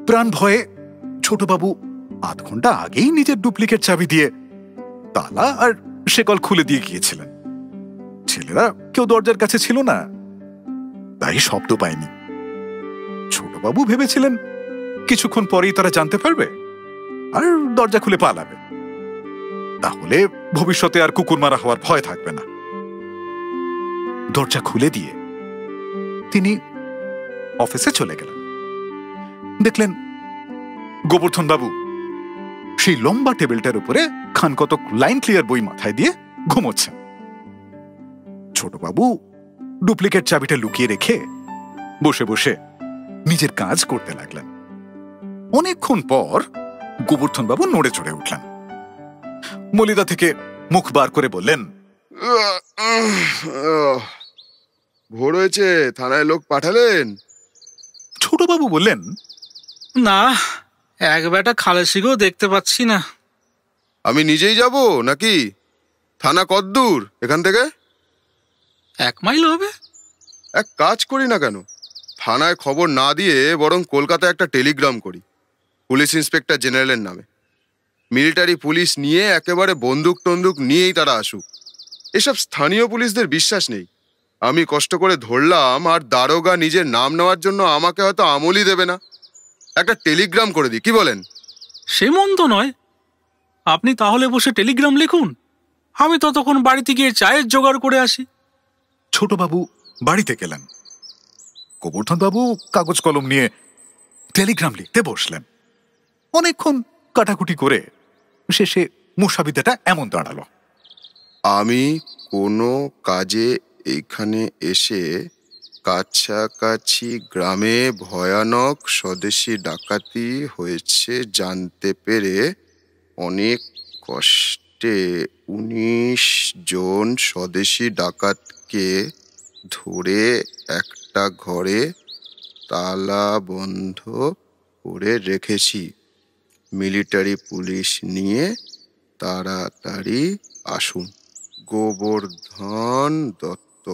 প্রাণ ভয়ে ছোটবাবু আধ ঘন্টা আগেই নিজের ডুপ্লিকেট চাবি দিয়ে তালা আর শেকল খুলে দিয়ে গিয়েছিলেন। ছেলেরা কেউ দরজার কাছে ছিল না, তাই শব্দ পায়নি। ছোটবাবু ভেবেছিলেন কিছুক্ষণ পরেই তারা জানতে পারবে আর দরজা খুলে পালাবে, তাহলে ভবিষ্যতে আর কুকুর মারা হওয়ার ভয় থাকবে না। দরজা খুলে দিয়ে তিনি অফিসে চলে গেলেন। দেখলেন গোবর্ধন বাবু সেই লম্বা টেবিলটার উপরে খান কতক লাইন ক্লিয়ার বই মাথায় দিয়ে ঘুমোচ্ছেন। ছোটবাবু ডুপ্লিকেট চাবিটা লুকিয়ে রেখে বসে বসে নিজের কাজ করতে লাগলেন। অনেকক্ষণ পর গোবর্ধন বাবু নড়ে চড়ে উঠলেন। মলিদা থেকে মুখ বার করে বললেন, ভোর হয়েছে, থানায় লোক পাঠালেন? ছোটবাবু বললেন, না, এক বেটা খালাসিকেও দেখতে পাচ্ছি না। আমি নিজেই যাব নাকি? থানা কতদূর এখান থেকে? 1 মাইল হবে। এক কাজ করি না কেন, থানায় খবর না দিয়ে বরং কলকাতায় একটা টেলিগ্রাম করি পুলিশ ইন্সপেক্টর জেনারেলের নামে। মিলিটারি পুলিশ নিয়ে একেবারে বন্দুক টন্দুক নিয়েই তারা আসুক। এসব স্থানীয় পুলিশদের বিশ্বাস নেই। আমি কষ্ট করে ধরলাম আর দারোগা নিজের নাম নেওয়ার জন্য আমাকে হয়তো আমলই দেবে না। একটা টেলিগ্রাম করে দিই, কি বলেন? সে মন্দ নয়, আপনি তাহলে বসে টেলিগ্রাম লিখুন, আমি ততক্ষণ বাড়িতে গিয়ে চায়ের জোগাড় করে আসি। ছোটবাবু বাড়িতে গেলেন। গোবর্ধন বাবু কাগজ কলম নিয়ে টেলিগ্রাম লিখতে বসলেন। অনেকক্ষণ কাটাকুটি করে শেষে মূসাবিদ্যাটা এমন দাঁড়ালো। আমি কোনো কাজে এখানে এসে কাছাকাছি গ্রামে ভয়ানক স্বদেশি ডাকাতি হয়েছে জানতে পেরে অনেক কষ্টে 19 জন স্বদেশি ডাকাতকে ধরে একটা ঘরে তালা বন্ধ করে রেখেছি। মিলিটারি পুলিশ নিয়ে তাড়াতাড়ি আসুন। গোবর্ধন দত্ত।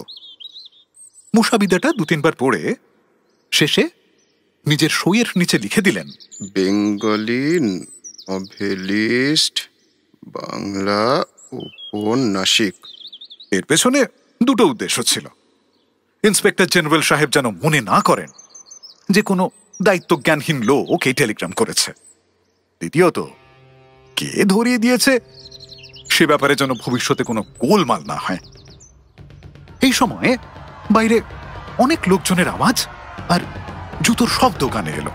মূসাবিদ্যাটা 2-3 বার পড়ে শেষে নিজের সইয়ের নিচে লিখে দিলেন, বেঙ্গলি নভেলিস্ট, বাংলা উপন্যাসিক। এর পেছনে 2টো উদ্দেশ্য ছিল। ইন্সপেক্টর জেনারেল সাহেব যেন মনে না করেন যে কোনো দায়িত্বজ্ঞানহীন লোক এই টেলিগ্রাম করেছে। দ্বিতীয়ত, কে ধরিয়ে দিয়েছে সে ব্যাপারে যেন ভবিষ্যতে কোনো গোলমাল না হয়। এই সময়ে বাইরে অনেক লোকজনের আওয়াজ আর জুতোর শব্দ কানে এলো।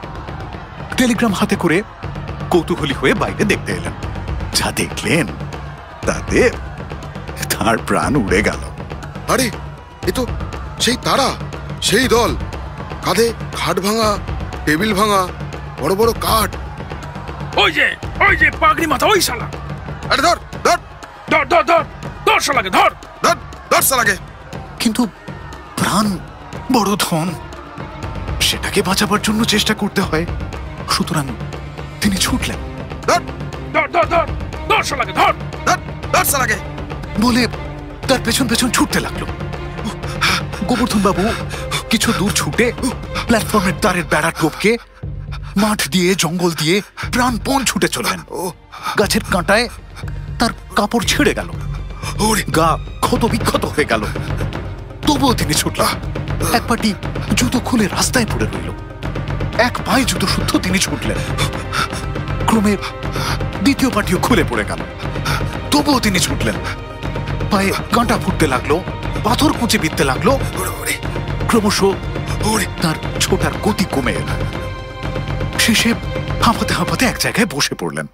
টেলিগ্রাম হাতে করে কৌতূহলী হয়ে বাইরে দেখতে এলেন। যা দেখলেন তাতে তার প্রাণ উড়ে গেল। আরে, এ তো সেই তারা, সেই দল। কাঁধে খাট ভাঙা, টেবিল ভাঙা, বড় বড় কাঠ। ওই যে পাগড়ি মাথা, ওই শালা। আরে ধর ধর ধর ধর ধর ধর শালাকে, ধর ধর ধর শালাকে। কিন্তু প্রাণ বড় ধন, সেটাকে বাঁচাবার জন্য চেষ্টা করতে হয়। সুতরাং তিনি ছুটলেন। ধর ধর ধর ধর ধর শালাকে, ধর ধর ধর শালাকে বলে তার পেছন পেছন ছুটতে লাগলো। গোবর্ধন বাবু কিছু দূর ছুটে প্ল্যাটফর্মের তারের বেড়া টপকে মাঠ দিয়ে জঙ্গল দিয়ে প্রাণপণ ছুটে চললেন। গাছের কাঁটায় তার কাপড় ছিঁড়ে গেল, গা ক্ষত বিক্ষত হয়ে গেল। তবুও তিনি ছুটলেন। এক পাটি জুতো খুলে রাস্তায় পড়ে রইল। এক পায়ে জুতো শুদ্ধ তিনি ছুটলেন। ক্রমে দ্বিতীয় পাটিও খুলে পড়ে গেল। তবুও তিনি ছুটলেন। পায়ে কাঁটা ফুটতে লাগলো, পাথর কুচে বিঁধতে লাগলো। ক্রমশ তার ছোটার গতি কমে এল। শেষে হাঁপাতে হাঁপাতে এক জায়গায় বসে পড়লেন।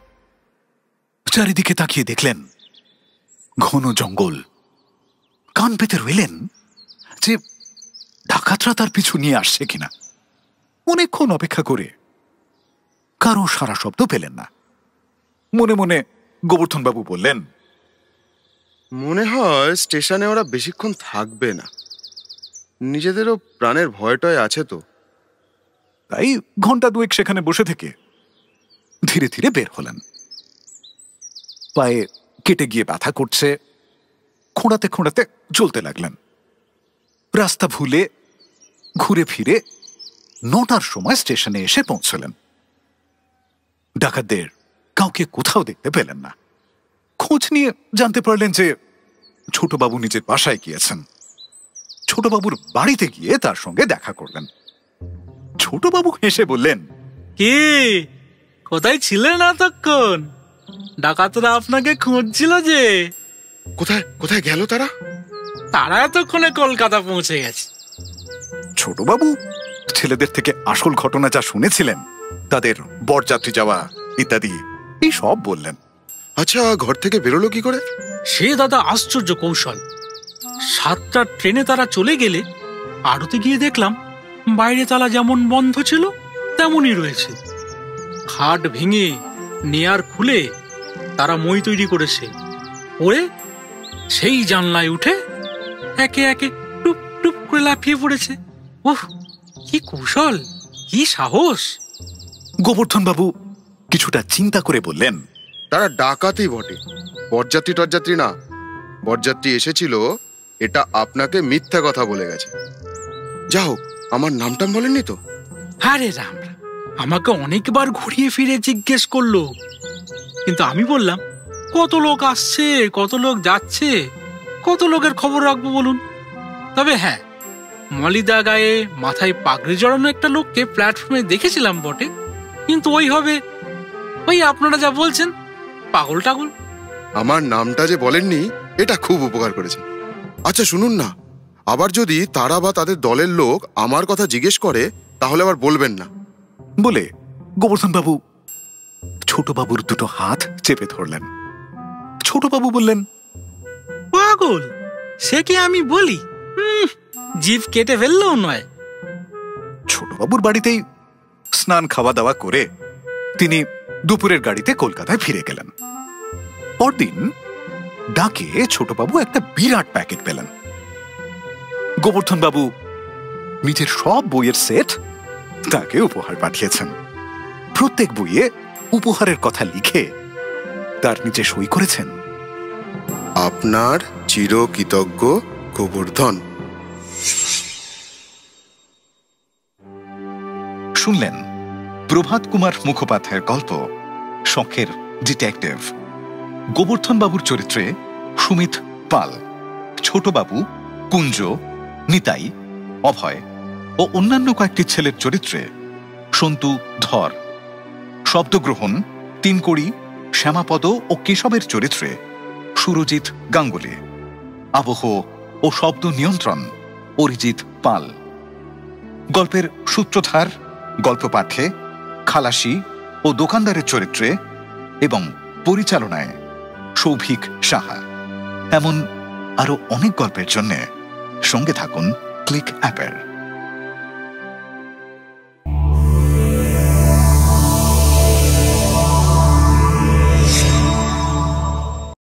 চারিদিকে তাকিয়ে দেখলেন ঘন জঙ্গল। কান পেতে রইলেন যে ডাকাতরা তার পিছু নিয়ে আসছে কিনা। অনেকক্ষণ অপেক্ষা করে কারো সারা শব্দ পেলেন না। মনে মনে গোবর্ধন বাবু বললেন, মনে হয় স্টেশনে ওরা বেশিক্ষণ থাকবে না। নিজেদেরও প্রাণের ভয়টয় আছে তো। তাই ঘন্টা 2 সেখানে বসে থেকে ধীরে ধীরে বের হলেন। পায়ে কেটে গিয়ে ব্যথা করছে, খোঁড়াতে খোঁড়াতে চলতে লাগলেন। রাস্তা ভুলে ঘুরে ফিরে 9টার সময় স্টেশনে এসে পৌঁছলেন। ডাকাতদের কাউকে কোথাও দেখতে পেলেন না। খোঁজ নিয়ে জানতে পারলেন যে ছোটবাবু নিজের বাসায় গিয়েছেন। ছোটবাবুর বাড়িতে গিয়ে তার সঙ্গে দেখা করলেন। ছোটবাবু হেসে বললেন, কে কোথায় ছিলেন এতক্ষণ? ডাকাতরা আপনাকে খুঁজছিল যে। কোথায় কোথায় গেল তারা? তারা এতক্ষণে কলকাতা পৌঁছে গেছে। ছোটবাবু ছেলেদের থেকে আসল ঘটনা যা শুনেছিলেন, তাদের বরযাত্রী যাওয়া ইত্যাদি এই সব বললেন। আচ্ছা, ঘর থেকে বেরোলো কি করে? সে দাদা আশ্চর্য কৌশল। 7টার ট্রেনে তারা চলে গেলে আড়তে গিয়ে দেখলাম বাইরে তালা যেমন বন্ধ ছিল তেমনই রয়েছে। খাট ভেঙে নেয়ার খুলে তারা মই তৈরি করেছে। ওরে সেই জানলায় উঠে একে একে টুপ টুপ করে লাফিয়ে পড়েছে। ওহ, কি কৌশল, কি সাহস! গোবর্ধন বাবু কিছুটা চিন্তা করে বললেন, তারা ডাকাতই বটে, বরযাত্রী টরযাত্রী না। বরযাত্রী এসেছিল, এটা আপনাকে মিথ্যা কথা বলে গেছে। যা হোক, আমার নামটাম বলেননি তো? আরে রাম, আমাকে অনেকবার ঘুরিয়ে ফিরে জিজ্ঞেস করলো, কিন্তু আমি বললাম কত লোক আসছে, কত লোক যাচ্ছে, কত লোকের খবর রাখবো বলুন। তবে হ্যাঁ, মলিদা গায়ে মাথায় পাগড়ি জড়ানো একটা লোককে প্ল্যাটফর্মে দেখেছিলাম বটে, কিন্তু ওই আপনারা যা বলছেন পাগল টাগল। আমার নামটা যে বলেননি, এটা খুব উপকার করেছে। আচ্ছা শুনুন না, আবার যদি তারা বা তাদের দলের লোক আমার কথা জিজ্ঞেস করে, তাহলে আবার বলবেন না। বলে গোবর্ধন বাবু ছোটবাবুর দুটো হাত চেপে ধরলেন। ছোটবাবু বললেন, পাগল, সে কি আমি বলি? জিভ কেটে ফেললেও নয়। ছোটবাবুর বাড়িতেই স্নান খাওয়া দাওয়া করে তিনি দুপুরের গাড়িতে কলকাতায় ফিরে গেলেন। পরদিন ডাকে ছোটবাবু একটা বিরাট প্যাকেট পেলেন। গোবর্ধন বাবু নিজের সব বইয়ের সেট তাকে উপহার পাঠিয়েছেন। প্রত্যেক বইয়ে উপহারের কথা লিখে তার নিচে সই করেছেন, আপনার চিরকৃতজ্ঞ গোবর্ধন। শুনলেন প্রভাত কুমার মুখোপাধ্যায়ের গল্প শখের ডিটেকটিভ। গোবর্ধন বাবুর চরিত্রে সুমিত পাল, ছোটবাবু, কুঞ্জ, নিতাই, অভয় ও অন্যান্য কয়েকটি ছেলের চরিত্রে সন্তু ধর। শব্দগ্রহণ তিনকড়ি, শ্যামাপদ ও কেশবের চরিত্রে সুরজিৎ গাঙ্গুলি। আবহ ও শব্দ নিয়ন্ত্রণ অরিজিৎ পাল। গল্পের সূত্রধার, গল্প পাঠে খালাসি ও দোকানদারের চরিত্রে এবং পরিচালনায় সৌভিক সাহা। এমন আরো অনেক গল্পের জন্য সঙ্গে থাকুন ক্লিক অ্যাপের।